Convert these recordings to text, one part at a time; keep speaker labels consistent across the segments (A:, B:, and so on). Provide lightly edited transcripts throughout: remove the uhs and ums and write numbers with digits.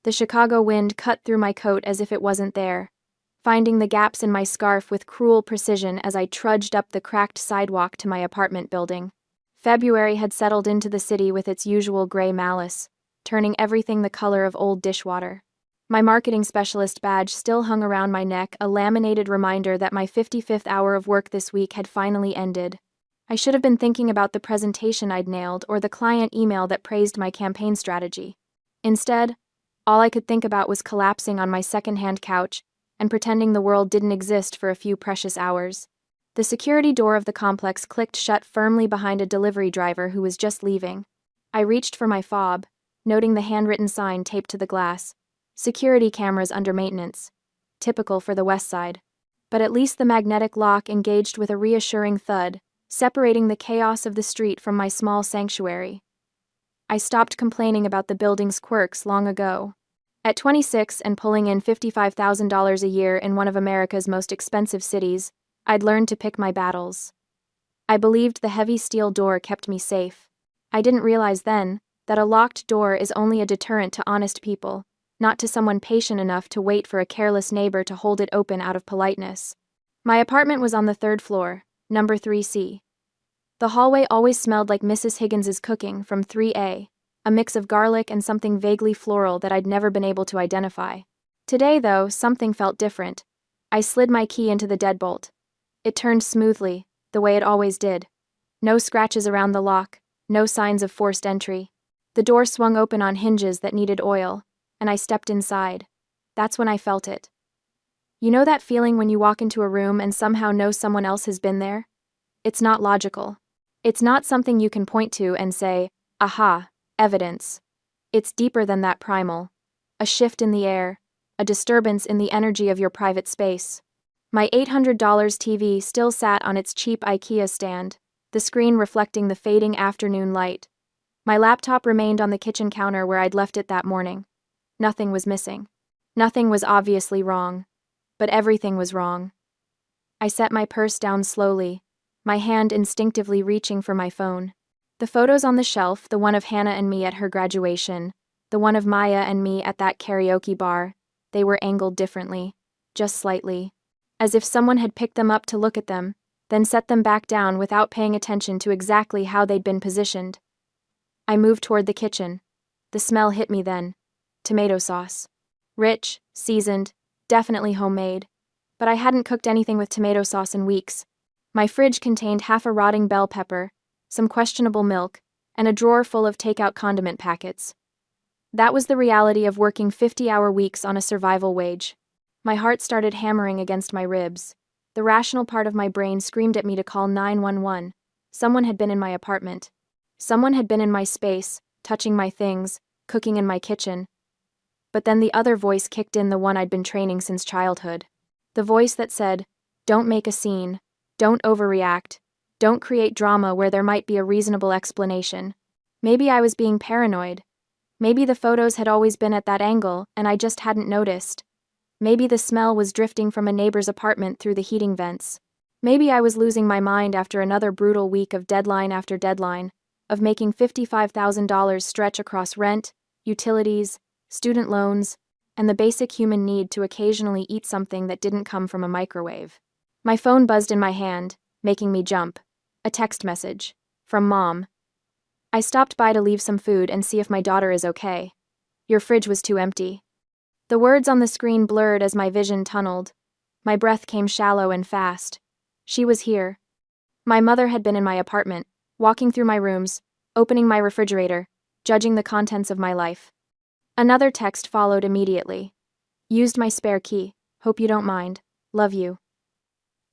A: The Chicago wind cut through my coat as if it wasn't there, finding the gaps in my scarf with cruel precision as I trudged up the cracked sidewalk to my apartment building. February had settled into the city with its usual gray malice, turning everything the color of old dishwater. My marketing specialist badge still hung around my neck, a laminated reminder that my 55th hour of work this week had finally ended. I should have been thinking about the presentation I'd nailed or the client email that praised my campaign strategy. Instead, all I could think about was collapsing on my second-hand couch and pretending the world didn't exist for a few precious hours. The security door of the complex clicked shut firmly behind a delivery driver who was just leaving. I reached for my fob, noting the handwritten sign taped to the glass. Security cameras under maintenance. Typical for the West Side. But at least the magnetic lock engaged with a reassuring thud, separating the chaos of the street from my small sanctuary. I stopped complaining about the building's quirks long ago. At 26 and pulling in $55,000 a year in one of America's most expensive cities, I'd learned to pick my battles. I believed the heavy steel door kept me safe. I didn't realize then that a locked door is only a deterrent to honest people, not to someone patient enough to wait for a careless neighbor to hold it open out of politeness. My apartment was on the 3rd floor, number 3C. The hallway always smelled like Mrs. Higgins's cooking from 3A, a mix of garlic and something vaguely floral that I'd never been able to identify. Today, though, something felt different. I slid my key into the deadbolt. It turned smoothly, the way it always did. No scratches around the lock, no signs of forced entry. The door swung open on hinges that needed oil, and I stepped inside. That's when I felt it. You know that feeling when you walk into a room and somehow know someone else has been there? It's not logical. It's not something you can point to and say, aha, evidence. It's deeper than that primal. A shift in the air, a disturbance in the energy of your private space. My $800 TV still sat on its cheap IKEA stand, the screen reflecting the fading afternoon light. My laptop remained on the kitchen counter where I'd left it that morning. Nothing was missing. Nothing was obviously wrong. But everything was wrong. I set my purse down slowly, my hand instinctively reaching for my phone. The photos on the shelf, the one of Hannah and me at her graduation, the one of Maya and me at that karaoke bar, they were angled differently, just slightly, as if someone had picked them up to look at them, then set them back down without paying attention to exactly how they'd been positioned. I moved toward the kitchen. The smell hit me then. Tomato sauce. Rich, seasoned, definitely homemade. But I hadn't cooked anything with tomato sauce in weeks. My fridge contained half a rotting bell pepper, some questionable milk, and a drawer full of takeout condiment packets. That was the reality of working 50-hour weeks on a survival wage. My heart started hammering against my ribs. The rational part of my brain screamed at me to call 911. Someone had been in my apartment. Someone had been in my space, touching my things, cooking in my kitchen. But then the other voice kicked in, the one I'd been training since childhood. The voice that said, "Don't make a scene. Don't overreact. Don't create drama where there might be a reasonable explanation." Maybe I was being paranoid. Maybe the photos had always been at that angle and I just hadn't noticed. Maybe the smell was drifting from a neighbor's apartment through the heating vents. Maybe I was losing my mind after another brutal week of deadline after deadline, of making $55,000 stretch across rent, utilities, student loans, and the basic human need to occasionally eat something that didn't come from a microwave. My phone buzzed in my hand, making me jump. A text message. From Mom. I stopped by to leave some food and see if my daughter is okay. Your fridge was too empty. The words on the screen blurred as my vision tunneled. My breath came shallow and fast. She was here. My mother had been in my apartment, walking through my rooms, opening my refrigerator, judging the contents of my life. Another text followed immediately. Used my spare key. Hope you don't mind. Love you.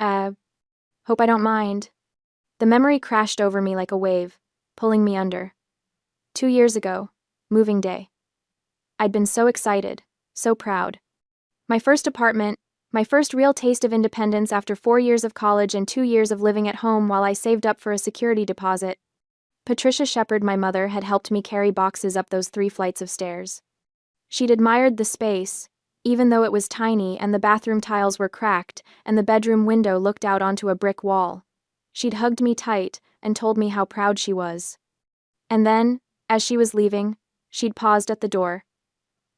A: Hope I don't mind. The memory crashed over me like a wave, pulling me under. 2 years ago, moving day. I'd been so excited, so proud. My first apartment, my first real taste of independence after 4 years of college and 2 years of living at home while I saved up for a security deposit. Patricia Shepard, my mother, had helped me carry boxes up those 3 flights of stairs. She'd admired the space, even though it was tiny and the bathroom tiles were cracked and the bedroom window looked out onto a brick wall. She'd hugged me tight and told me how proud she was. And then, as she was leaving, she'd paused at the door.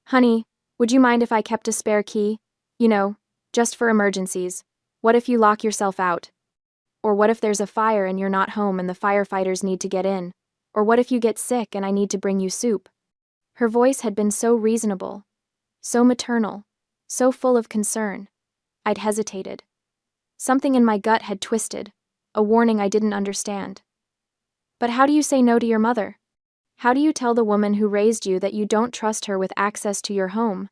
A: Honey, would you mind if I kept a spare key? You know, just for emergencies. What if you lock yourself out? Or what if there's a fire and you're not home and the firefighters need to get in? Or what if you get sick and I need to bring you soup? Her voice had been so reasonable, so maternal, so full of concern. I'd hesitated. Something in my gut had twisted, a warning I didn't understand. But how do you say no to your mother? How do you tell the woman who raised you that you don't trust her with access to your home?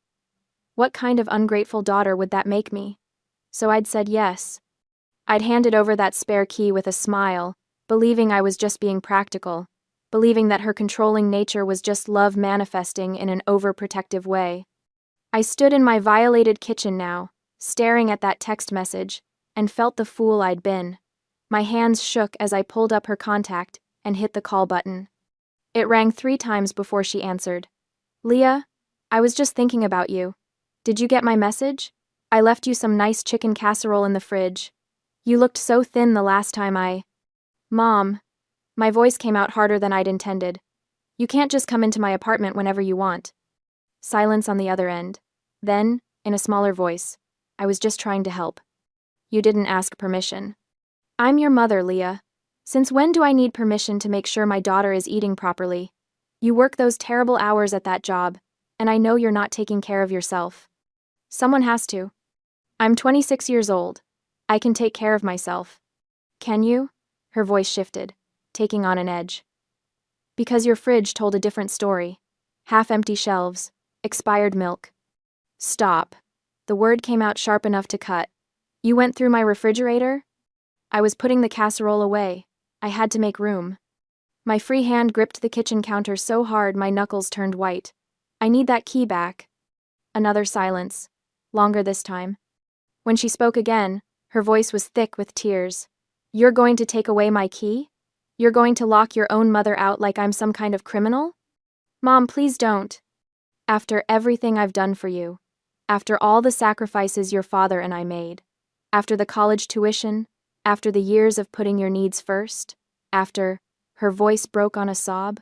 A: What kind of ungrateful daughter would that make me? So I'd said yes. I'd handed over that spare key with a smile, believing I was just being practical, believing that her controlling nature was just love manifesting in an overprotective way. I stood in my violated kitchen now, staring at that text message, and felt the fool I'd been. My hands shook as I pulled up her contact and hit the call button. It rang 3 times before she answered. Leah, I was just thinking about you. Did you get my message? I left you some nice chicken casserole in the fridge. You looked so thin the last time Mom. My voice came out harder than I'd intended. You can't just come into my apartment whenever you want. Silence on the other end. Then, in a smaller voice, I was just trying to help. You didn't ask permission. I'm your mother, Leah. Since when do I need permission to make sure my daughter is eating properly? You work those terrible hours at that job, and I know you're not taking care of yourself. Someone has to. I'm 26 years old. I can take care of myself. Can you? Her voice shifted, taking on an edge. Because your fridge told a different story. Half-empty shelves, expired milk. Stop. The word came out sharp enough to cut. You went through my refrigerator? I was putting the casserole away. I had to make room. My free hand gripped the kitchen counter so hard my knuckles turned white. I need that key back. Another silence. Longer this time. When she spoke again, her voice was thick with tears. You're going to take away my key? You're going to lock your own mother out like I'm some kind of criminal? Mom, please don't. After everything I've done for you. After all the sacrifices your father and I made. After the college tuition. After the years of putting your needs first. After, her voice broke on a sob.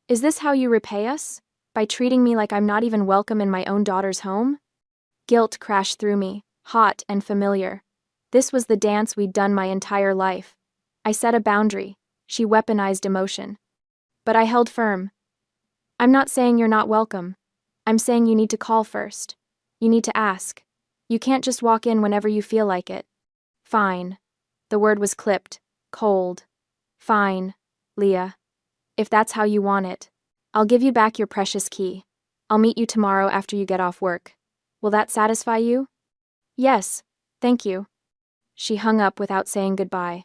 A: Is this how you repay us? By treating me like I'm not even welcome in my own daughter's home? Guilt crashed through me, hot and familiar. This was the dance we'd done my entire life. I set a boundary. She weaponized emotion. But I held firm. I'm not saying you're not welcome. I'm saying you need to call first. You need to ask. You can't just walk in whenever you feel like it. Fine. The word was clipped, cold. Fine, Leah. If that's how you want it. I'll give you back your precious key. I'll meet you tomorrow after you get off work. Will that satisfy you? Yes, thank you. She hung up without saying goodbye.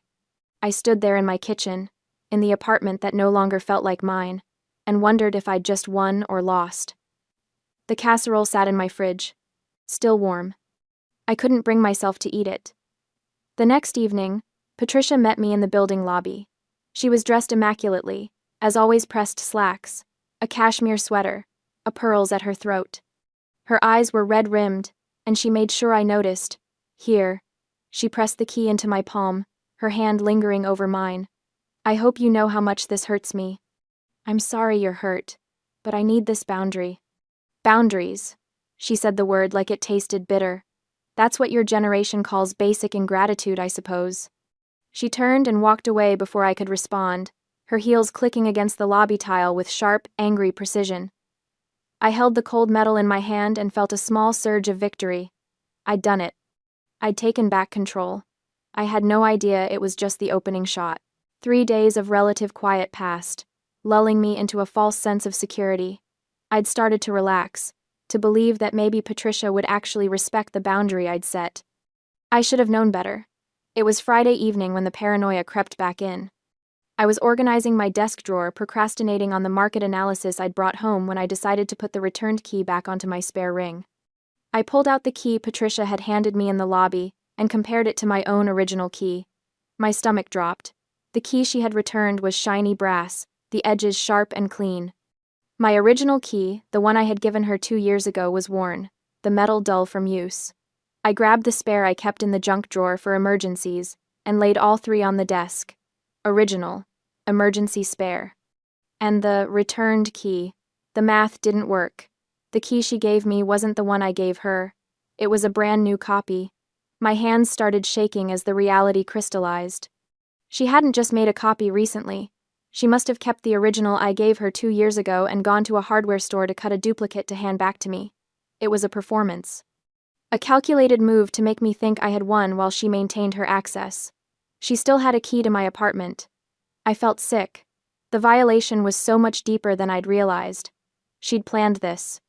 A: I stood there in my kitchen, in the apartment that no longer felt like mine, and wondered if I'd just won or lost. The casserole sat in my fridge, still warm. I couldn't bring myself to eat it. The next evening, Patricia met me in the building lobby. She was dressed immaculately, as always pressed slacks, a cashmere sweater, a pearls at her throat. Her eyes were red-rimmed, and she made sure I noticed. Here. She pressed the key into my palm, her hand lingering over mine. I hope you know how much this hurts me. I'm sorry you're hurt, but I need this boundary. Boundaries. She said the word like it tasted bitter. That's what your generation calls basic ingratitude, I suppose. She turned and walked away before I could respond, her heels clicking against the lobby tile with sharp, angry precision. I held the cold metal in my hand and felt a small surge of victory. I'd done it. I'd taken back control. I had no idea it was just the opening shot. 3 days of relative quiet passed, lulling me into a false sense of security. I'd started to relax, to believe that maybe Patricia would actually respect the boundary I'd set. I should have known better. It was Friday evening when the paranoia crept back in. I was organizing my desk drawer, procrastinating on the market analysis I'd brought home when I decided to put the returned key back onto my spare ring. I pulled out the key Patricia had handed me in the lobby and compared it to my own original key. My stomach dropped. The key she had returned was shiny brass, the edges sharp and clean. My original key, the one I had given her 2 years ago, was worn, the metal dull from use. I grabbed the spare I kept in the junk drawer for emergencies and laid all 3 on the desk. Original, emergency spare. And the returned key. The math didn't work. The key she gave me wasn't the one I gave her. It was a brand new copy. My hands started shaking as the reality crystallized. She hadn't just made a copy recently. She must have kept the original I gave her 2 years ago and gone to a hardware store to cut a duplicate to hand back to me. It was a performance. A calculated move to make me think I had won while she maintained her access. She still had a key to my apartment. I felt sick. The violation was so much deeper than I'd realized. She'd planned this.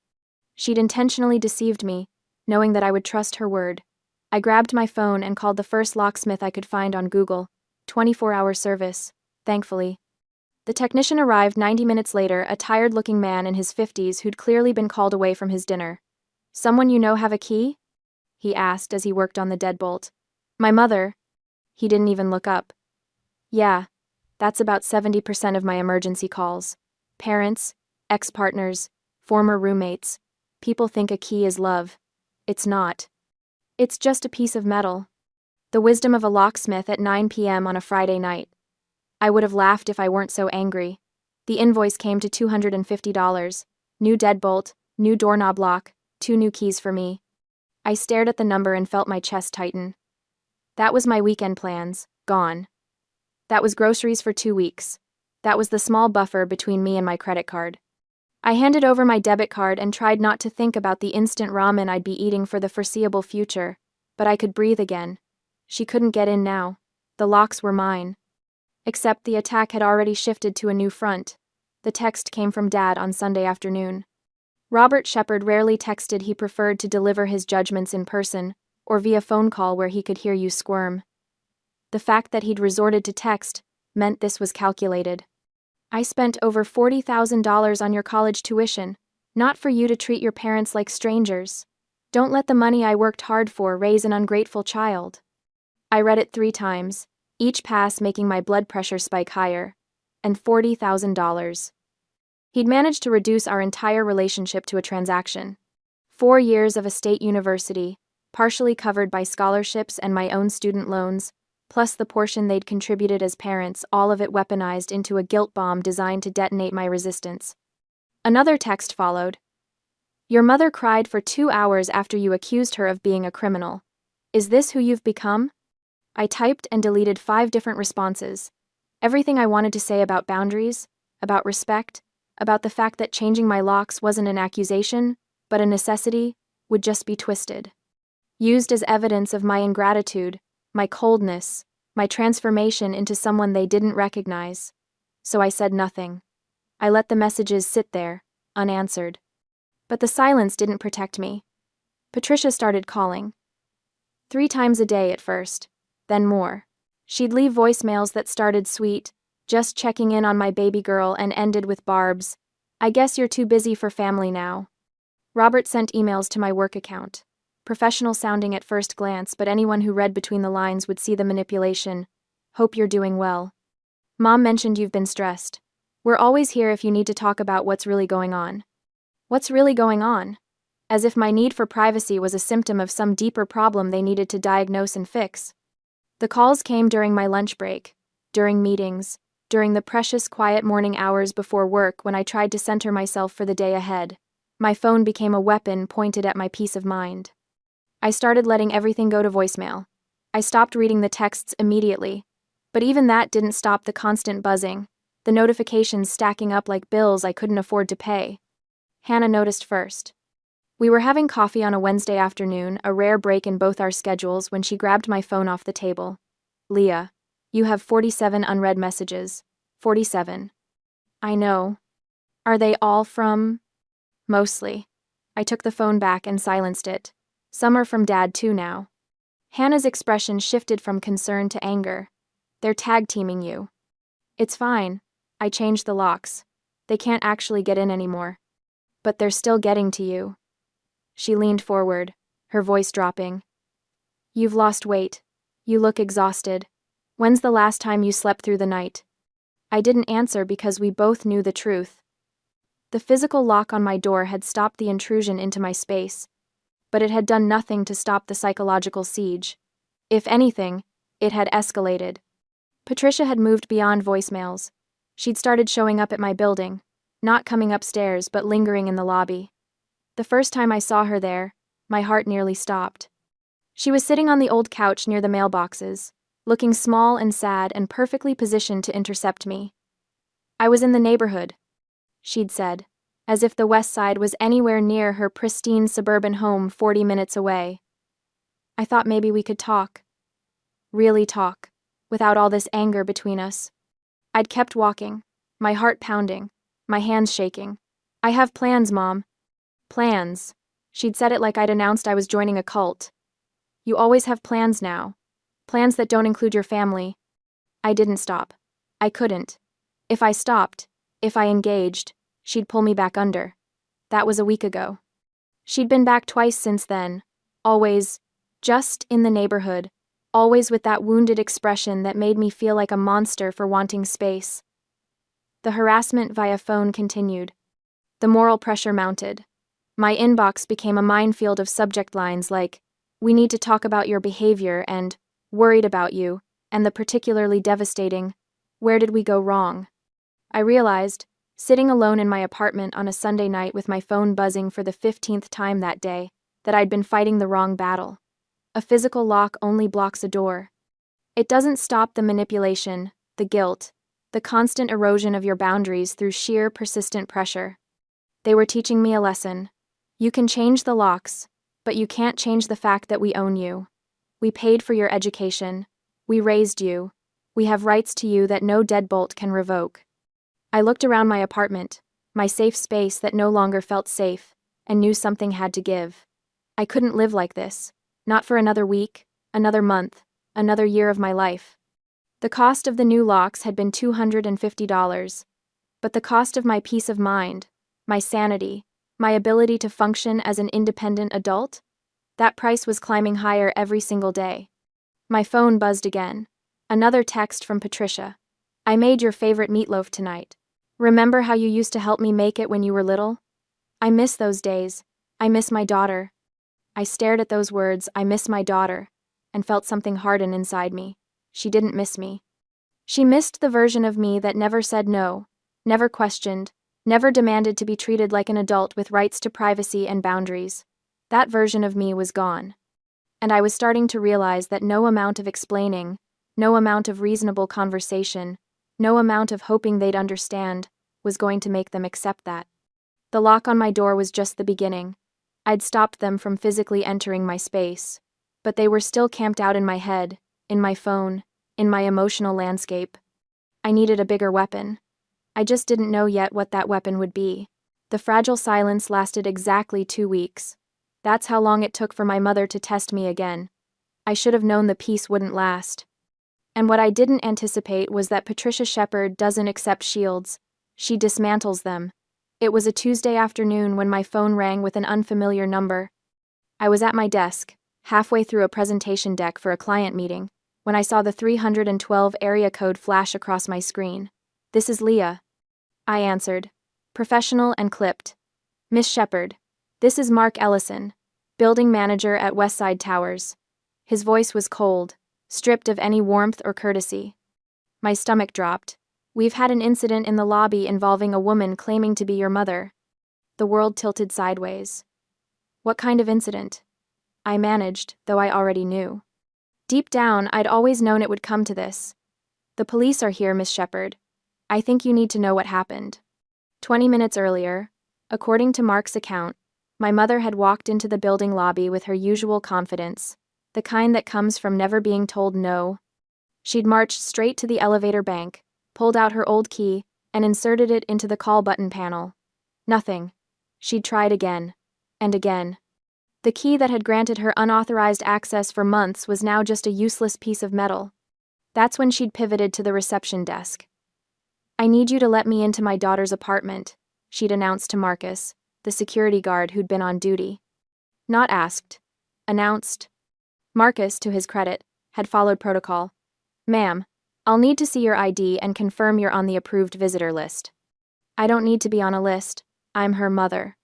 A: She'd intentionally deceived me, knowing that I would trust her word. I grabbed my phone and called the first locksmith I could find on Google. 24-hour service, thankfully. The technician arrived 90 minutes later, a tired-looking man in his 50s who'd clearly been called away from his dinner. "Someone you know have a key?" he asked as he worked on the deadbolt. "My mother." He didn't even look up. "Yeah, that's about 70% of my emergency calls. Parents, ex-partners, former roommates. People think a key is love. It's not. It's just a piece of metal." The wisdom of a locksmith at 9 p.m. on a Friday night. I would have laughed if I weren't so angry. The invoice came to $250. New deadbolt, new doorknob lock, 2 new keys for me. I stared at the number and felt my chest tighten. That was my weekend plans, gone. That was groceries for 2 weeks. That was the small buffer between me and my credit card. I handed over my debit card and tried not to think about the instant ramen I'd be eating for the foreseeable future, but I could breathe again. She couldn't get in now. The locks were mine. Except the attack had already shifted to a new front. The text came from Dad on Sunday afternoon. Robert Shepard rarely texted. He preferred to deliver his judgments in person, or via phone call where he could hear you squirm. The fact that he'd resorted to text meant this was calculated. "I spent over $40,000 on your college tuition, not for you to treat your parents like strangers. Don't let the money I worked hard for raise an ungrateful child." I read it 3 times, each pass making my blood pressure spike higher. And $40,000. He'd managed to reduce our entire relationship to a transaction. 4 years of a state university, partially covered by scholarships and my own student loans, plus the portion they'd contributed as parents, all of it weaponized into a guilt bomb designed to detonate my resistance. Another text followed. "Your mother cried for 2 hours after you accused her of being a criminal. Is this who you've become?" I typed and deleted 5 different responses. Everything I wanted to say about boundaries, about respect, about the fact that changing my locks wasn't an accusation, but a necessity, would just be twisted. Used as evidence of my ingratitude, my coldness, my transformation into someone they didn't recognize. So I said nothing. I let the messages sit there, unanswered. But the silence didn't protect me. Patricia started calling. 3 times a day at first, then more. She'd leave voicemails that started sweet, "Just checking in on my baby girl," and ended with barbs, "I guess you're too busy for family now." Robert sent emails to my work account. Professional sounding at first glance, but anyone who read between the lines would see the manipulation. "Hope you're doing well. Mom mentioned you've been stressed. We're always here if you need to talk about what's really going on." What's really going on? As if my need for privacy was a symptom of some deeper problem they needed to diagnose and fix. The calls came during my lunch break, during meetings, during the precious quiet morning hours before work when I tried to center myself for the day ahead. My phone became a weapon pointed at my peace of mind. I started letting everything go to voicemail. I stopped reading the texts immediately, but even that didn't stop the constant buzzing, the notifications stacking up like bills I couldn't afford to pay. Hannah noticed first. We were having coffee on a Wednesday afternoon, a rare break in both our schedules, when she grabbed my phone off the table. "Leah, you have 47 unread messages. 47. "I know. Are they all from?" "Mostly." I took the phone back and silenced it. "Some are from Dad too now." Hannah's expression shifted from concern to anger. "They're tag-teaming you." "It's fine. I changed the locks. They can't actually get in anymore. But they're still getting to you." She leaned forward, her voice dropping. "You've lost weight. You look exhausted. When's the last time you slept through the night?" I didn't answer because we both knew the truth. The physical lock on my door had stopped the intrusion into my space, but it had done nothing to stop the psychological siege. If anything, it had escalated. Patricia had moved beyond voicemails. She'd started showing up at my building, not coming upstairs but lingering in the lobby. The first time I saw her there, my heart nearly stopped. She was sitting on the old couch near the mailboxes, looking small and sad and perfectly positioned to intercept me. "I was in the neighborhood," she'd said, as if the West Side was anywhere near her pristine suburban home 40 minutes away. "I thought maybe we could talk. Really talk, without all this anger between us." I'd kept walking, my heart pounding, my hands shaking. "I have plans, Mom." "Plans?" She'd said it like I'd announced I was joining a cult. "You always have plans now. Plans that don't include your family." I didn't stop. I couldn't. If I stopped, if I engaged, she'd pull me back under. That was a week ago. She'd been back twice since then, always just in the neighborhood, always with that wounded expression that made me feel like a monster for wanting space. The harassment via phone continued. The moral pressure mounted. My inbox became a minefield of subject lines like, "We need to talk about your behavior," and "Worried about you," and the particularly devastating, "Where did we go wrong?" I realized, sitting alone in my apartment on a Sunday night with my phone buzzing for the 15th time that day, that I'd been fighting the wrong battle. A physical lock only blocks a door. It doesn't stop the manipulation, the guilt, the constant erosion of your boundaries through sheer persistent pressure. They were teaching me a lesson. You can change the locks, but you can't change the fact that we own you. We paid for your education. We raised you. We have rights to you that no deadbolt can revoke. I looked around my apartment, my safe space that no longer felt safe, and knew something had to give. I couldn't live like this, not for another week, another month, another year of my life. The cost of the new locks had been $250, but the cost of my peace of mind, my sanity, my ability to function as an independent adult, that price was climbing higher every single day. My phone buzzed again. Another text from Patricia. "I made your favorite meatloaf tonight. Remember how you used to help me make it when you were little? I miss those days. I miss my daughter." I stared at those words, "I miss my daughter," and felt something harden inside me. She didn't miss me. She missed the version of me that never said no, never questioned, never demanded to be treated like an adult with rights to privacy and boundaries. That version of me was gone. And I was starting to realize that no amount of explaining, no amount of reasonable conversation, no amount of hoping they'd understand, was going to make them accept that. The lock on my door was just the beginning. I'd stopped them from physically entering my space, but they were still camped out in my head, in my phone, in my emotional landscape. I needed a bigger weapon. I just didn't know yet what that weapon would be. The fragile silence lasted exactly 2 weeks. That's how long it took for my mother to test me again. I should have known the peace wouldn't last. And what I didn't anticipate was that Patricia Shepard doesn't accept shields. She dismantles them. It was a Tuesday afternoon when my phone rang with an unfamiliar number. I was at my desk, halfway through a presentation deck for a client meeting, when I saw the 312 area code flash across my screen. "This is Leah." I answered, professional and clipped. "Miss Shepard, this is Mark Ellison, building manager at Westside Towers." His voice was cold, stripped of any warmth or courtesy. My stomach dropped. "We've had an incident in the lobby involving a woman claiming to be your mother." The world tilted sideways. "What kind of incident?" I managed, though I already knew. Deep down, I'd always known it would come to this. "The police are here, Miss Shepard. I think you need to know what happened." 20 minutes earlier, according to Mark's account, my mother had walked into the building lobby with her usual confidence, the kind that comes from never being told no. She'd marched straight to the elevator bank, pulled out her old key, and inserted it into the call button panel. Nothing. She'd tried again. And again. The key that had granted her unauthorized access for months was now just a useless piece of metal. That's when she'd pivoted to the reception desk. "I need you to let me into my daughter's apartment," she'd announced to Marcus, the security guard who'd been on duty. Not asked. Announced. Marcus, to his credit, had followed protocol. "Ma'am, I'll need to see your ID and confirm you're on the approved visitor list." "I don't need to be on a list. I'm her mother."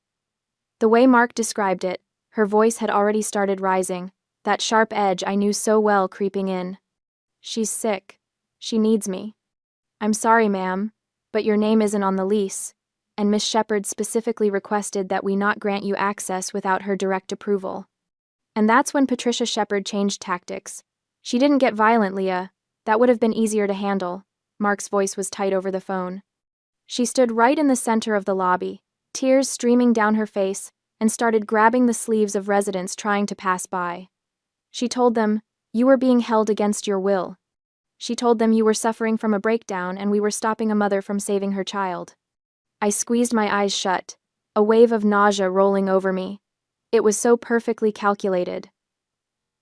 A: The way Mark described it, her voice had already started rising, that sharp edge I knew so well creeping in. "She's sick. She needs me." "I'm sorry, ma'am, but your name isn't on the lease. and Miss Shepherd specifically requested that we not grant you access without her direct approval. And that's when Patricia Shepherd changed tactics. She didn't get violent, Leah. That would have been easier to handle. Mark's voice was tight over the phone. She stood right in the center of the lobby, tears streaming down her face, and started grabbing the sleeves of residents trying to pass by. She told them, "You were being held against your will." She told them you were suffering from a breakdown and we were stopping a mother from saving her child. I squeezed my eyes shut, a wave of nausea rolling over me. It was so perfectly calculated.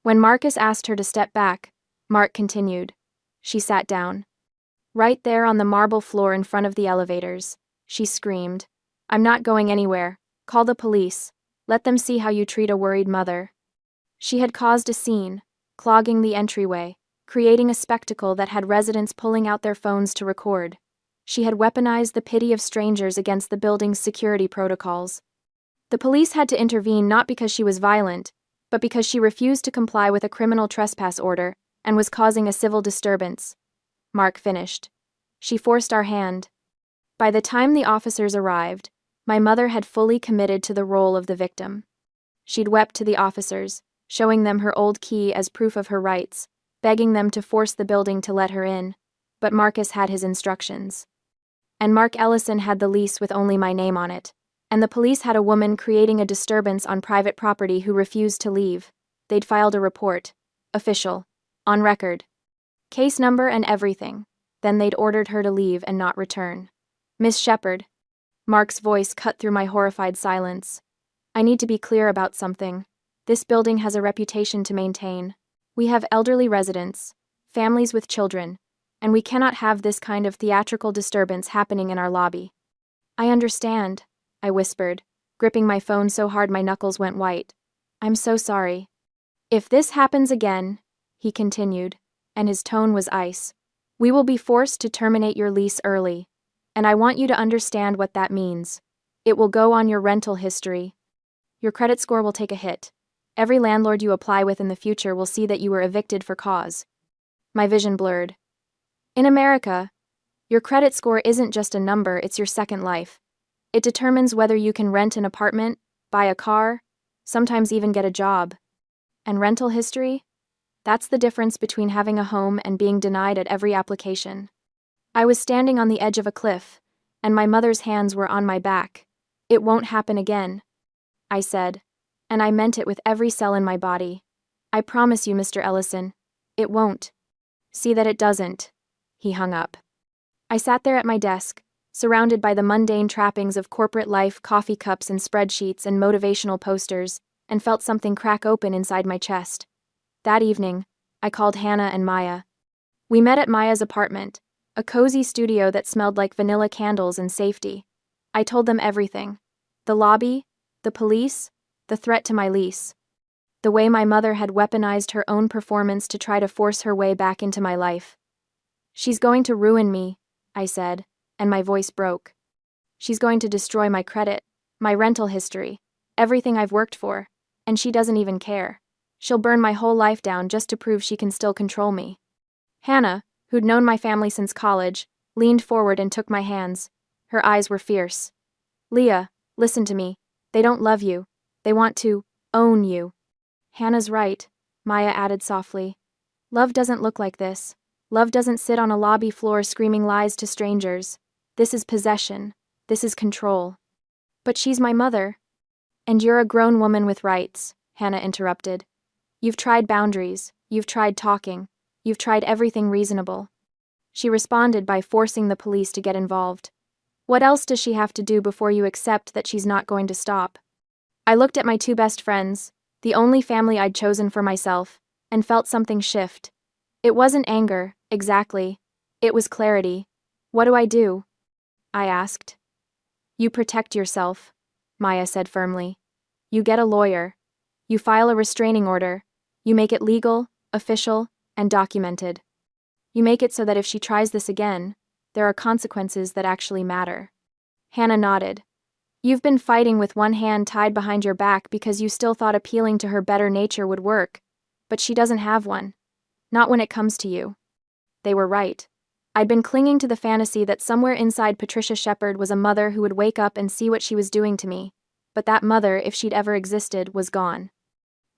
A: When Marcus asked her to step back, Mark continued. She sat down. Right there on the marble floor in front of the elevators, she screamed, "I'm not going anywhere. Call the police. Let them see how you treat a worried mother." She had caused a scene, clogging the entryway, creating a spectacle that had residents pulling out their phones to record. She had weaponized the pity of strangers against the building's security protocols. The police had to intervene not because she was violent, but because she refused to comply with a criminal trespass order and was causing a civil disturbance. Mark finished. She forced our hand. By the time the officers arrived, my mother had fully committed to the role of the victim. She'd wept to the officers, showing them her old key as proof of her rights, begging them to force the building to let her in, but Marcus had his instructions. And Mark Ellison had the lease with only my name on it, and the police had a woman creating a disturbance on private property who refused to leave. They'd filed a report. Official. On record. Case number and everything. Then they'd ordered her to leave and not return. "Miss Shepherd." Mark's voice cut through my horrified silence. "I need to be clear about something. This building has a reputation to maintain. We have elderly residents, families with children, and we cannot have this kind of theatrical disturbance happening in our lobby." "I understand," I whispered, gripping my phone so hard my knuckles went white. "I'm so sorry." "If this happens again," he continued, and his tone was ice, "we will be forced to terminate your lease early. And I want you to understand what that means. It will go on your rental history. Your credit score will take a hit. Every landlord you apply with in the future will see that you were evicted for cause." My vision blurred. In America, your credit score isn't just a number, it's your second life. It determines whether you can rent an apartment, buy a car, sometimes even get a job. And rental history? That's the difference between having a home and being denied at every application. I was standing on the edge of a cliff, and my mother's hands were on my back. "It won't happen again," I said, and I meant it with every cell in my body. "I promise you, Mr. Ellison, it won't." "See that it doesn't." He hung up. I sat there at my desk, surrounded by the mundane trappings of corporate life, coffee cups and spreadsheets and motivational posters, and felt something crack open inside my chest. That evening, I called Hannah and Maya. We met at Maya's apartment, a cozy studio that smelled like vanilla candles and safety. I told them everything. The lobby, the police, the threat to my lease. The way my mother had weaponized her own performance to try to force her way back into my life. "She's going to ruin me," I said, and my voice broke. "She's going to destroy my credit, my rental history, everything I've worked for, and she doesn't even care. She'll burn my whole life down just to prove she can still control me." Hannah, who'd known my family since college, leaned forward and took my hands. Her eyes were fierce. "Leah, listen to me. They don't love you. They want to own you." "Hannah's right," Maya added softly. "Love doesn't look like this. Love doesn't sit on a lobby floor screaming lies to strangers. This is possession. This is control." "But she's my mother." "And you're a grown woman with rights," Hannah interrupted. "You've tried boundaries. You've tried talking. You've tried everything reasonable." She responded by forcing the police to get involved. "What else does she have to do before you accept that she's not going to stop?" I looked at my two best friends, the only family I'd chosen for myself, and felt something shift. It wasn't anger, exactly. It was clarity. "What do I do?" I asked. "You protect yourself," Maya said firmly. "You get a lawyer. You file a restraining order. You make it legal, official, and documented. You make it so that if she tries this again, there are consequences that actually matter." Hannah nodded. "You've been fighting with one hand tied behind your back because you still thought appealing to her better nature would work, but she doesn't have one. Not when it comes to you." They were right. I'd been clinging to the fantasy that somewhere inside Patricia Shepard was a mother who would wake up and see what she was doing to me, but that mother, if she'd ever existed, was gone.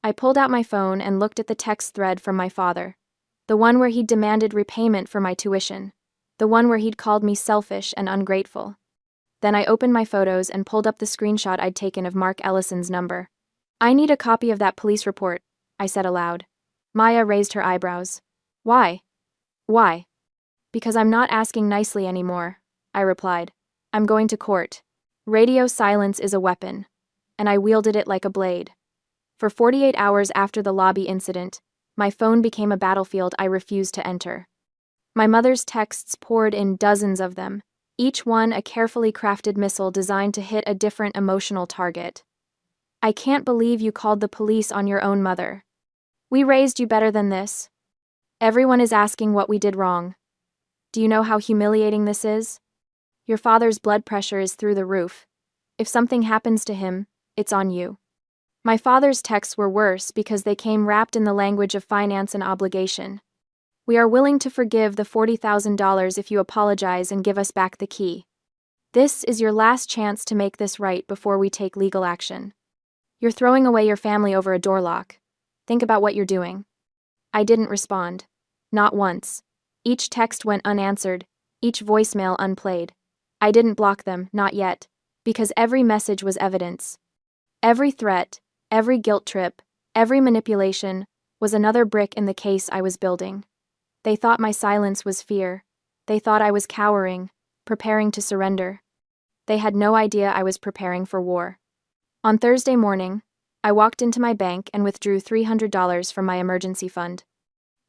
A: I pulled out my phone and looked at the text thread from my father. The one where he'd demanded repayment for my tuition. The one where he'd called me selfish and ungrateful. Then I opened my photos and pulled up the screenshot I'd taken of Mark Ellison's number. "I need a copy of that police report," I said aloud. Maya raised her eyebrows. "Why?" "Why?" "Because I'm not asking nicely anymore," I replied. "I'm going to court. Radio silence is a weapon, and I wielded it like a blade. For 48 hours after the lobby incident, my phone became a battlefield I refused to enter. My mother's texts poured in, dozens of them, each one a carefully crafted missile designed to hit a different emotional target. "I can't believe you called the police on your own mother. We raised you better than this. Everyone is asking what we did wrong. Do you know how humiliating this is? Your father's blood pressure is through the roof. If something happens to him, it's on you." My father's texts were worse because they came wrapped in the language of finance and obligation. "We are willing to forgive the $40,000 if you apologize and give us back the key. This is your last chance to make this right before we take legal action. You're throwing away your family over a door lock. Think about what you're doing." I didn't respond. Not once. Each text went unanswered, each voicemail unplayed. I didn't block them, not yet, because every message was evidence. Every threat, every guilt trip, every manipulation was another brick in the case I was building. They thought my silence was fear. They thought I was cowering, preparing to surrender. They had no idea I was preparing for war. On Thursday morning, I walked into my bank and withdrew $300 from my emergency fund.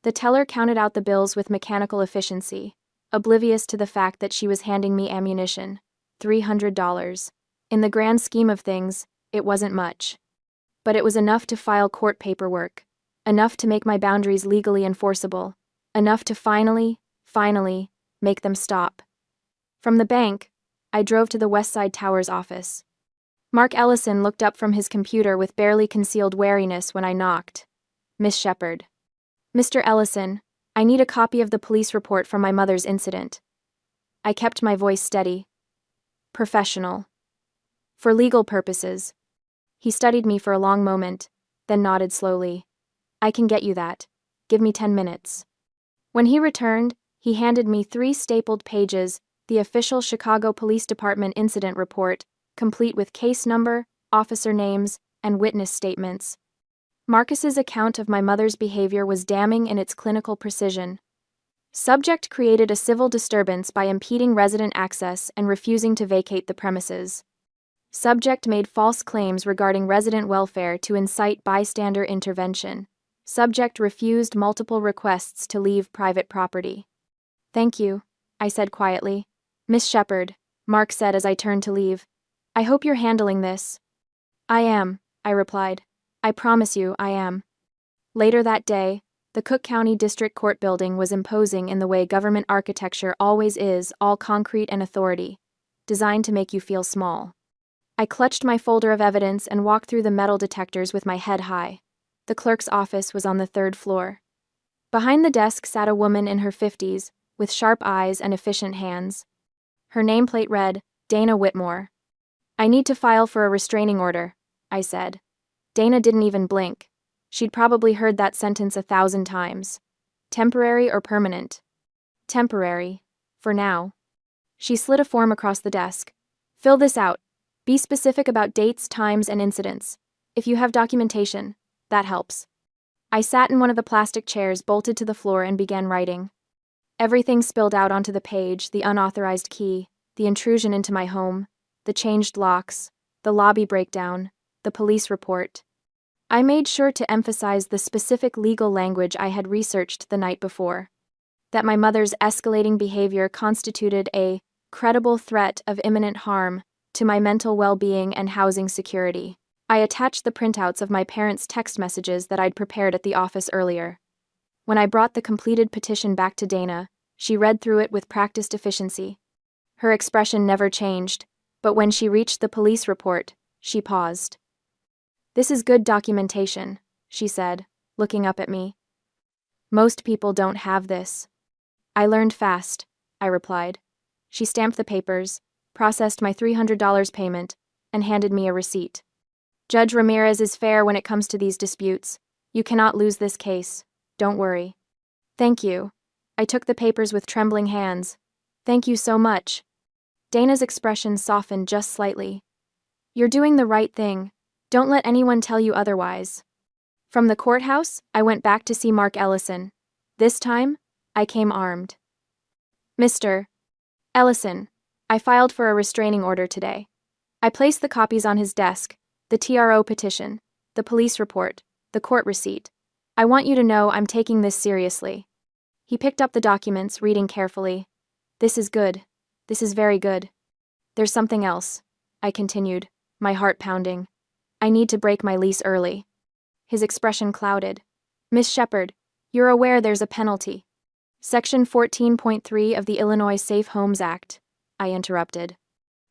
A: The teller counted out the bills with mechanical efficiency, oblivious to the fact that she was handing me ammunition. $300. In the grand scheme of things, it wasn't much. But it was enough to file court paperwork, enough to make my boundaries legally enforceable, enough to finally make them stop. From the bank, I drove to the Westside Towers office. Mark Ellison looked up from his computer with barely concealed wariness when I knocked. "Miss Shepard." "Mr. Ellison, I need a copy of the police report from my mother's incident." I kept my voice steady. "Professional. For legal purposes." He studied me for a long moment, then nodded slowly. "I can get you that. Give me 10 minutes." When he returned, he handed me 3 stapled pages, the official Chicago Police Department incident report, complete with case number, officer names, and witness statements. Marcus's account of my mother's behavior was damning in its clinical precision. Subject created a civil disturbance by impeding resident access and refusing to vacate the premises. Subject made false claims regarding resident welfare to incite bystander intervention. Subject refused multiple requests to leave private property. "Thank you," I said quietly. "Miss Shepard," Mark said as I turned to leave. "I hope you're handling this." "I am," I replied. "I promise you, I am." Later that day, the Cook County District Court building was imposing in the way government architecture always is, all concrete and authority, designed to make you feel small. I clutched my folder of evidence and walked through the metal detectors with my head high. The clerk's office was on the 3rd floor. Behind the desk sat a woman in her 50s, with sharp eyes and efficient hands. Her nameplate read, Dana Whitmore. "I need to file for a restraining order," I said. Dana didn't even blink. She'd probably heard that sentence 1,000 times. "Temporary or permanent?" "Temporary. For now." She slid a form across the desk. "Fill this out. Be specific about dates, times, and incidents. If you have documentation, that helps." I sat in one of the plastic chairs bolted to the floor and began writing. Everything spilled out onto the page: the unauthorized key, the intrusion into my home, the changed locks, the lobby breakdown, the police report. I made sure to emphasize the specific legal language I had researched the night before. That my mother's escalating behavior constituted a credible threat of imminent harm to my mental well-being and housing security. I attached the printouts of my parents' text messages that I'd prepared at the office earlier. When I brought the completed petition back to Dana, she read through it with practiced efficiency. Her expression never changed, but when she reached the police report, she paused. "This is good documentation," she said, looking up at me. "Most people don't have this." I learned fast. I replied. She stamped the papers, processed my $300 payment, and handed me a receipt. Judge Ramirez is fair when it comes to these disputes. You cannot lose this case. Don't worry. Thank you. I took the papers with trembling hands. Thank you so much. Dana's expression softened just slightly. You're doing the right thing. Don't let anyone tell you otherwise. From the courthouse, I went back to see Mark Ellison. This time, I came armed. Mr. Ellison, I filed for a restraining order today. I placed the copies on his desk, the TRO petition, the police report, the court receipt. I want you to know I'm taking this seriously. He picked up the documents, reading carefully. This is good. This is very good. There's something else, I continued, my heart pounding. I need to break my lease early. His expression clouded. Miss Shepherd, you're aware there's a penalty. Section 14.3 of the Illinois Safe Homes Act, I interrupted.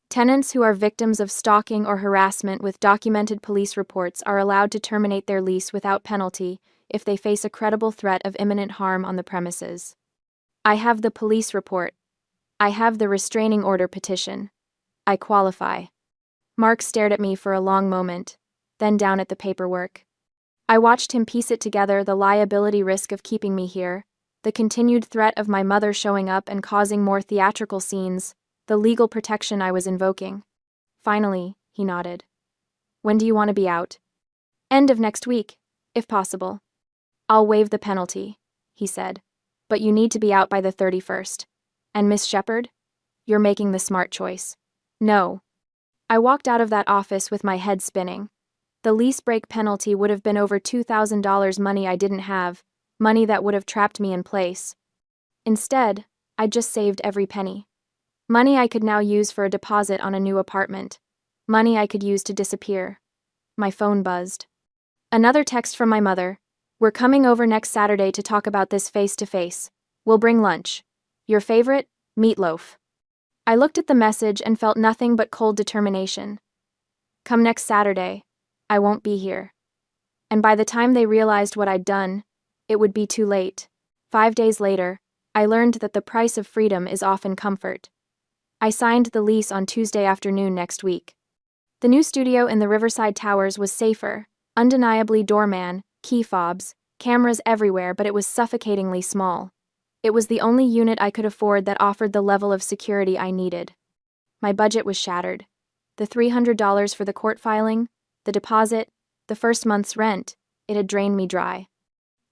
A: Tenants who are victims of stalking or harassment with documented police reports are allowed to terminate their lease without penalty if they face a credible threat of imminent harm on the premises. I have the police report. I have the restraining order petition. I qualify. Mark stared at me for a long moment, then down at the paperwork. I watched him piece it together, the liability risk of keeping me here, the continued threat of my mother showing up and causing more theatrical scenes, the legal protection I was invoking. Finally, he nodded. When do you want to be out? End of next week, if possible. I'll waive the penalty, he said, but you need to be out by the 31st. And Miss Shepherd? You're making the smart choice. No. I walked out of that office with my head spinning. The lease break penalty would have been over $2,000 money I didn't have, money that would have trapped me in place. Instead, I just saved every penny. Money I could now use for a deposit on a new apartment. Money I could use to disappear. My phone buzzed. Another text from my mother. We're coming over next Saturday to talk about this face-to-face. We'll bring lunch. Your favorite? Meatloaf. I looked at the message and felt nothing but cold determination. Come next Saturday. I won't be here. And by the time they realized what I'd done, it would be too late. 5 days later, I learned that the price of freedom is often comfort. I signed the lease on Tuesday afternoon next week. The new studio in the Riverside Towers was safer, undeniably doorman, key fobs, cameras everywhere, but it was suffocatingly small. It was the only unit I could afford that offered the level of security I needed. My budget was shattered. The $300 for the court filing, the deposit, the first month's rent, it had drained me dry.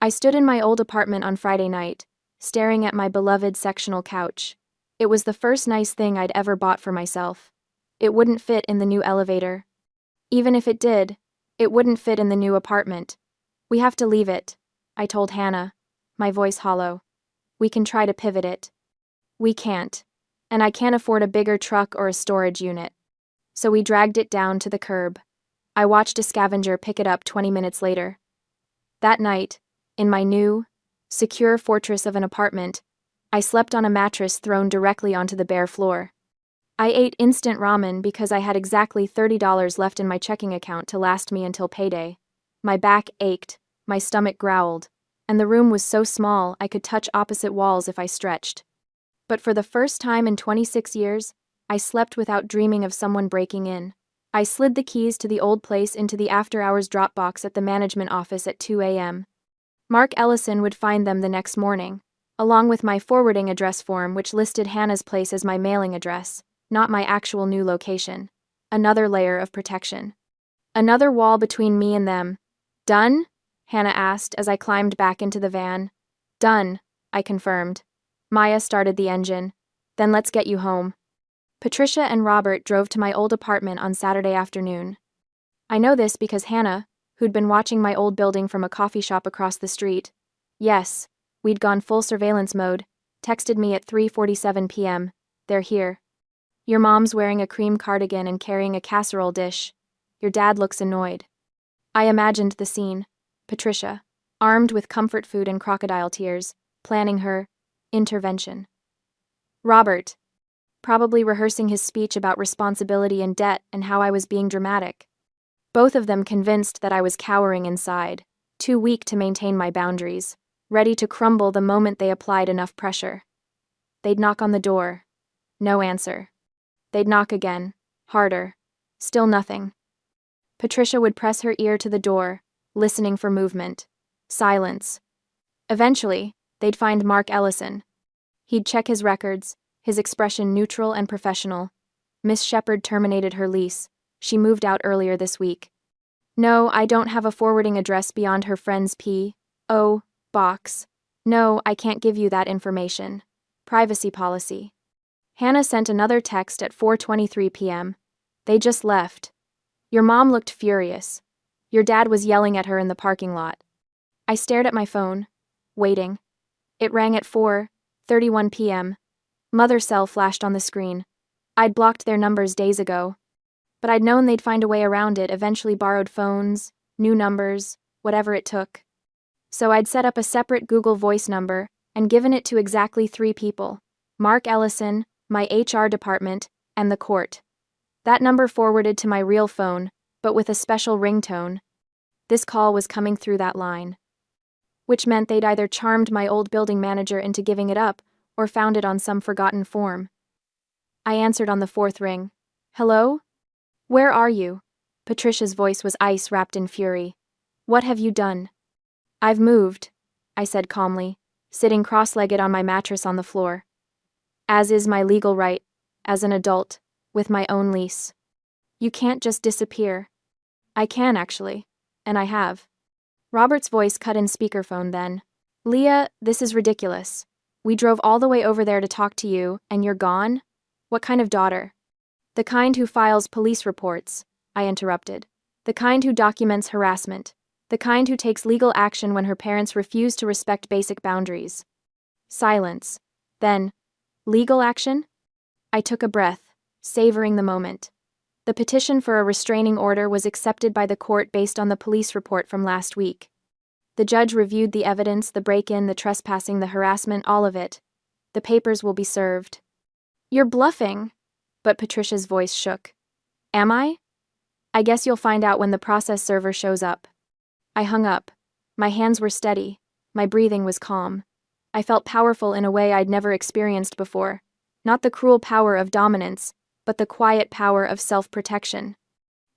A: I stood in my old apartment on Friday night, staring at my beloved sectional couch. It was the first nice thing I'd ever bought for myself. It wouldn't fit in the new elevator. Even if it did, it wouldn't fit in the new apartment. We have to leave it, I told Hannah, my voice hollow. We can try to pivot it. We can't, and I can't afford a bigger truck or a storage unit. So we dragged it down to the curb. I watched a scavenger pick it up 20 minutes later. That night, in my new, secure fortress of an apartment, I slept on a mattress thrown directly onto the bare floor. I ate instant ramen because I had exactly $30 left in my checking account to last me until payday. My back ached, my stomach growled, and the room was so small I could touch opposite walls if I stretched. But for the first time in 26 years, I slept without dreaming of someone breaking in. I slid the keys to the old place into the after-hours drop box at the management office at 2 a.m. Mark Ellison would find them the next morning, along with my forwarding address form which listed Hannah's place as my mailing address, not my actual new location. Another layer of protection. Another wall between me and them. Done? Hannah asked as I climbed back into the van. Done, I confirmed. Maya started the engine. Then let's get you home. Patricia and Robert drove to my old apartment on Saturday afternoon. I know this because Hannah, who'd been watching my old building from a coffee shop across the street, yes, we'd gone full surveillance mode, texted me at 3:47 p.m. They're here. Your mom's wearing a cream cardigan and carrying a casserole dish. Your dad looks annoyed. I imagined the scene. Patricia, armed with comfort food and crocodile tears, planning her intervention. Robert, probably rehearsing his speech about responsibility and debt and how I was being dramatic. Both of them convinced that I was cowering inside, too weak to maintain my boundaries, ready to crumble the moment they applied enough pressure. They'd knock on the door. No answer. They'd knock again. Harder. Still nothing. Patricia would press her ear to the door, listening for movement. Silence. Eventually, they'd find Mark Ellison. He'd check his records, his expression neutral and professional. Miss Shepherd terminated her lease. She moved out earlier this week. No, I don't have a forwarding address beyond her friend's P.O. box. No, I can't give you that information. Privacy policy. Hannah sent another text at 4:23 p.m. They just left. Your mom looked furious. Your dad was yelling at her in the parking lot. I stared at my phone, waiting. It rang at 4:31 p.m. Mother's cell flashed on the screen. I'd blocked their numbers days ago. But I'd known they'd find a way around it, eventually borrowed phones, new numbers, whatever it took. So I'd set up a separate Google Voice number and given it to exactly 3 people: Mark Ellison, my HR department, and the court. That number forwarded to my real phone, but with a special ringtone. This call was coming through that line. Which meant they'd either charmed my old building manager into giving it up or found it on some forgotten form. I answered on the 4th ring. Hello? Where are you? Patricia's voice was ice wrapped in fury. What have you done? I've moved, I said calmly, sitting cross-legged on my mattress on the floor. As is my legal right, as an adult, with my own lease. You can't just disappear. I can, actually, and I have. Robert's voice cut in speakerphone then. Leah, this is ridiculous. We drove all the way over there to talk to you, and you're gone? What kind of daughter? The kind who files police reports, I interrupted. The kind who documents harassment. The kind who takes legal action when her parents refuse to respect basic boundaries. Silence. Then, legal action? I took a breath, savoring the moment. The petition for a restraining order was accepted by the court based on the police report from last week. The judge reviewed the evidence, the break-in, the trespassing, the harassment, all of it. The papers will be served. You're bluffing, but Patricia's voice shook. Am I? I guess you'll find out when the process server shows up. I hung up. My hands were steady. My breathing was calm. I felt powerful in a way I'd never experienced before. Not the cruel power of dominance, but the quiet power of self-protection.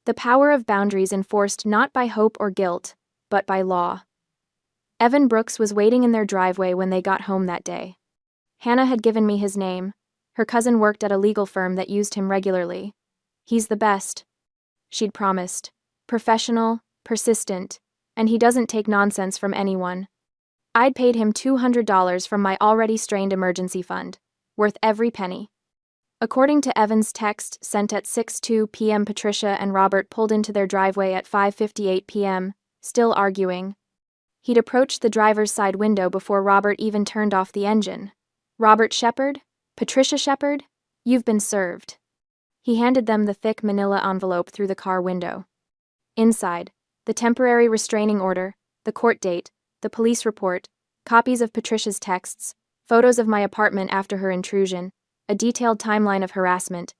A: The power of boundaries enforced not by hope or guilt, but by law. Evan Brooks was waiting in their driveway when they got home that day. Hannah had given me his name. Her cousin worked at a legal firm that used him regularly. He's the best, she'd promised. Professional, persistent, and he doesn't take nonsense from anyone. I'd paid him $200 from my already strained emergency fund, worth every penny. According to Evan's text sent at 6:02 p.m., Patricia and Robert pulled into their driveway at 5:58 p.m., still arguing. He'd approached the driver's side window before Robert even turned off the engine. Robert Shepherd? Patricia Shepherd? You've been served. He handed them the thick manila envelope through the car window. Inside, the temporary restraining order, the court date, the police report, copies of Patricia's texts, photos of my apartment after her intrusion, a detailed timeline of harassment.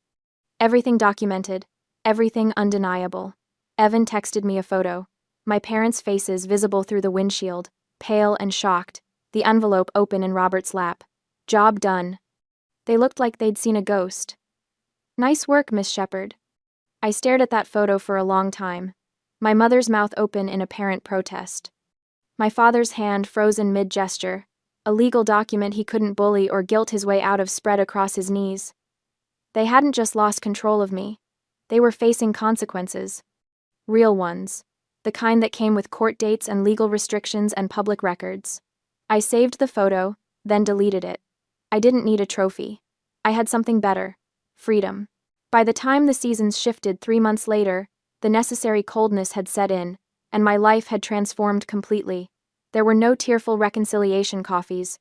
A: Everything documented, everything undeniable. Evan texted me a photo. My parents' faces visible through the windshield, pale and shocked, the envelope open in Robert's lap. Job done. They looked like they'd seen a ghost. Nice work, Miss Shepherd. I stared at that photo for a long time, my mother's mouth open in apparent protest. My father's hand frozen mid-gesture, a legal document he couldn't bully or guilt his way out of spread across his knees. They hadn't just lost control of me. They were facing consequences. Real ones. The kind that came with court dates and legal restrictions and public records. I saved the photo, then deleted it. I didn't need a trophy. I had something better. Freedom. By the time the seasons shifted 3 months later, the necessary coldness had set in, and my life had transformed completely. There were no tearful reconciliation coffees.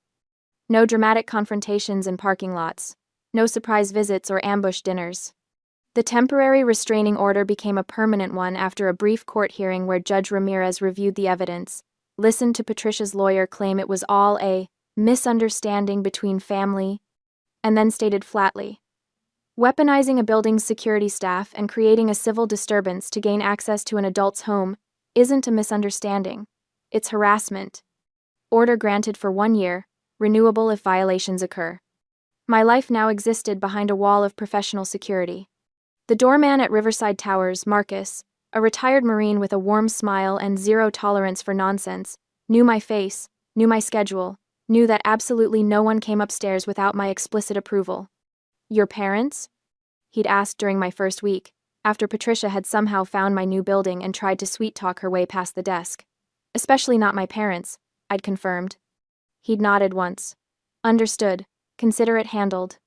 A: No dramatic confrontations in parking lots. No surprise visits or ambush dinners. The temporary restraining order became a permanent one after a brief court hearing where Judge Ramirez reviewed the evidence, listened to Patricia's lawyer claim it was all a misunderstanding between family, and then stated flatly, weaponizing a building's security staff and creating a civil disturbance to gain access to an adult's home isn't a misunderstanding. It's harassment. Order granted for 1 year, renewable if violations occur. My life now existed behind a wall of professional security. The doorman at Riverside Towers, Marcus, a retired Marine with a warm smile and zero tolerance for nonsense, knew my face, knew my schedule, knew that absolutely no one came upstairs without my explicit approval. "Your parents?" he'd asked during my first week, after Patricia had somehow found my new building and tried to sweet-talk her way past the desk. "Especially not my parents," I'd confirmed. He'd nodded once. "Understood. Consider it handled."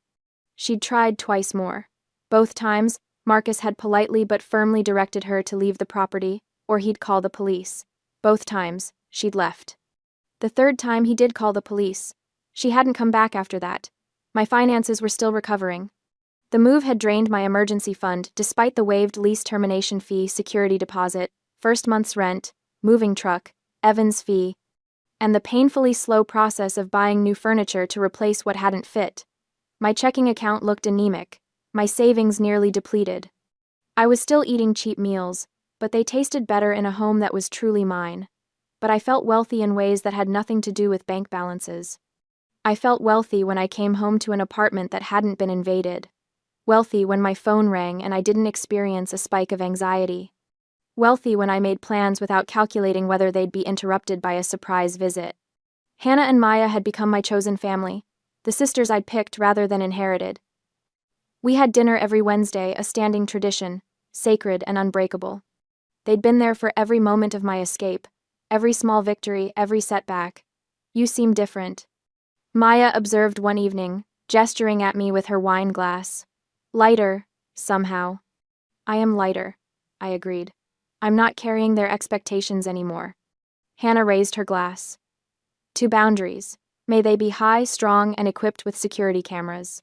A: She'd tried twice more. Both times, Marcus had politely but firmly directed her to leave the property, or he'd call the police. Both times, she'd left. The third time he did call the police. She hadn't come back after that. My finances were still recovering. The move had drained my emergency fund despite the waived lease termination fee, security deposit, first month's rent, moving truck, Evans fee, and the painfully slow process of buying new furniture to replace what hadn't fit. My checking account looked anemic, my savings nearly depleted. I was still eating cheap meals, but they tasted better in a home that was truly mine. But I felt wealthy in ways that had nothing to do with bank balances. I felt wealthy when I came home to an apartment that hadn't been invaded. Wealthy when my phone rang and I didn't experience a spike of anxiety. Wealthy when I made plans without calculating whether they'd be interrupted by a surprise visit. Hannah and Maya had become my chosen family, the sisters I'd picked rather than inherited. We had dinner every Wednesday, a standing tradition, sacred and unbreakable. They'd been there for every moment of my escape, every small victory, every setback. "You seem different," Maya observed one evening, gesturing at me with her wine glass. "Lighter, somehow." "I am lighter," I agreed. "I'm not carrying their expectations anymore." Hannah raised her glass. "To boundaries. May they be high, strong, and equipped with security cameras."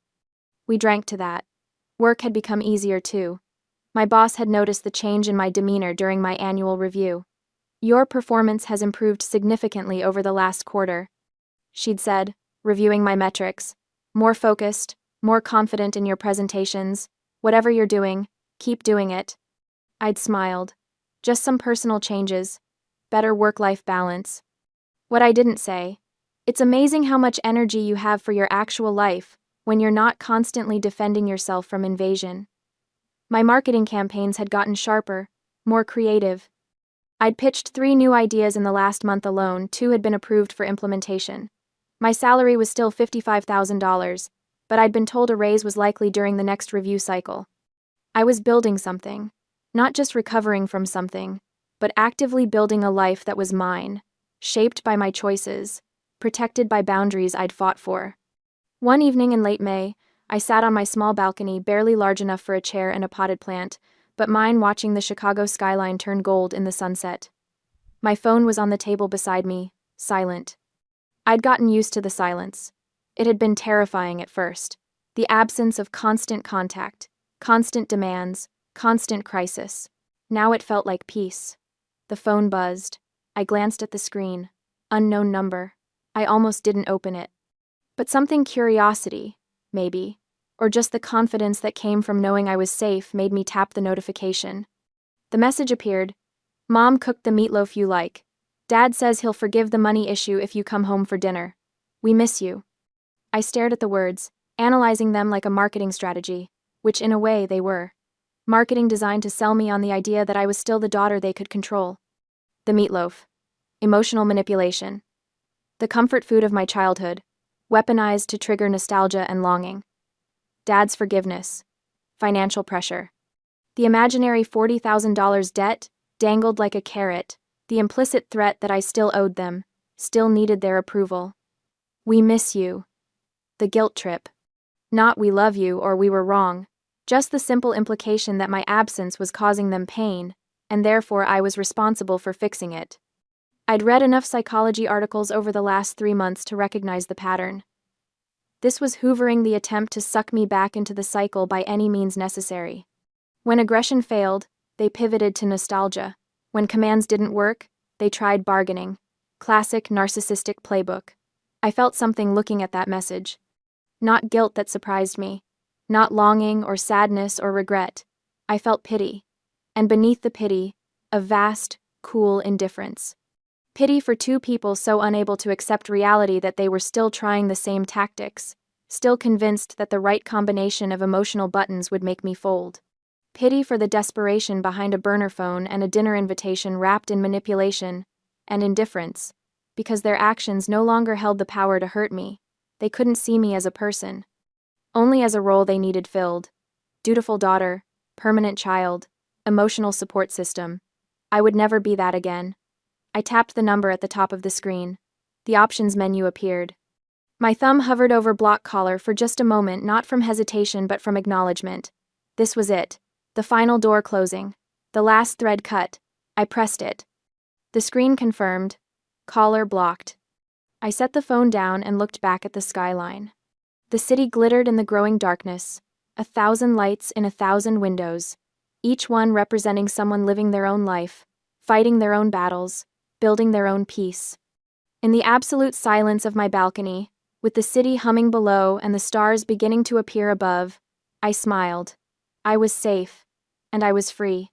A: We drank to that. Work had become easier too. My boss had noticed the change in my demeanor during my annual review. "Your performance has improved significantly over the last quarter," she'd said, reviewing my metrics. "More focused, more confident in your presentations. Whatever you're doing, keep doing it." I'd smiled. Just some personal changes. Better work-life balance. What I didn't say: it's amazing how much energy you have for your actual life when you're not constantly defending yourself from invasion. My marketing campaigns had gotten sharper, more creative. I'd pitched 3 new ideas in the last month alone, 2 had been approved for implementation. My salary was still $55,000, but I'd been told a raise was likely during the next review cycle. I was building something, not just recovering from something, but actively building a life that was mine, shaped by my choices, protected by boundaries I'd fought for. One evening in late May, I sat on my small balcony, barely large enough for a chair and a potted plant, but mine, watching the Chicago skyline turn gold in the sunset. My phone was on the table beside me, silent. I'd gotten used to the silence. It had been terrifying at first. The absence of constant contact, constant demands, constant crisis. Now it felt like peace. The phone buzzed. I glanced at the screen. Unknown number. I almost didn't open it. But something, curiosity, maybe, or just the confidence that came from knowing I was safe, made me tap the notification. The message appeared. "Mom cooked the meatloaf you like. Dad says he'll forgive the money issue if you come home for dinner. We miss you." I stared at the words, analyzing them like a marketing strategy, which in a way they were. Marketing designed to sell me on the idea that I was still the daughter they could control. The meatloaf. Emotional manipulation. The comfort food of my childhood, weaponized to trigger nostalgia and longing. Dad's forgiveness. Financial pressure. The imaginary $40,000 debt, dangled like a carrot, the implicit threat that I still owed them, still needed their approval. "We miss you." The guilt trip. Not "we love you" or "we were wrong," just the simple implication that my absence was causing them pain, and therefore I was responsible for fixing it. I'd read enough psychology articles over the last 3 months to recognize the pattern. This was hoovering the attempt to suck me back into the cycle by any means necessary. When aggression failed, they pivoted to nostalgia. When commands didn't work, they tried bargaining. Classic narcissistic playbook. I felt something looking at that message. Not guilt that surprised me. Not longing or sadness or regret. I felt pity. And beneath the pity, a vast, cool indifference. Pity for 2 people so unable to accept reality that they were still trying the same tactics, still convinced that the right combination of emotional buttons would make me fold. Pity for the desperation behind a burner phone and a dinner invitation wrapped in manipulation and indifference, because their actions no longer held the power to hurt me. They couldn't see me as a person, only as a role they needed filled. Dutiful daughter, permanent child, emotional support system. I would never be that again. I tapped the number at the top of the screen. The options menu appeared. My thumb hovered over block caller for just a moment, not from hesitation but from acknowledgement. This was it. The final door closing. The last thread cut. I pressed it. The screen confirmed. Caller blocked. I set the phone down and looked back at the skyline. The city glittered in the growing darkness. 1,000 lights in 1,000 windows, each one representing someone living their own life, fighting their own battles, building their own peace. In the absolute silence of my balcony, with the city humming below and the stars beginning to appear above, I smiled. I was safe, and I was free.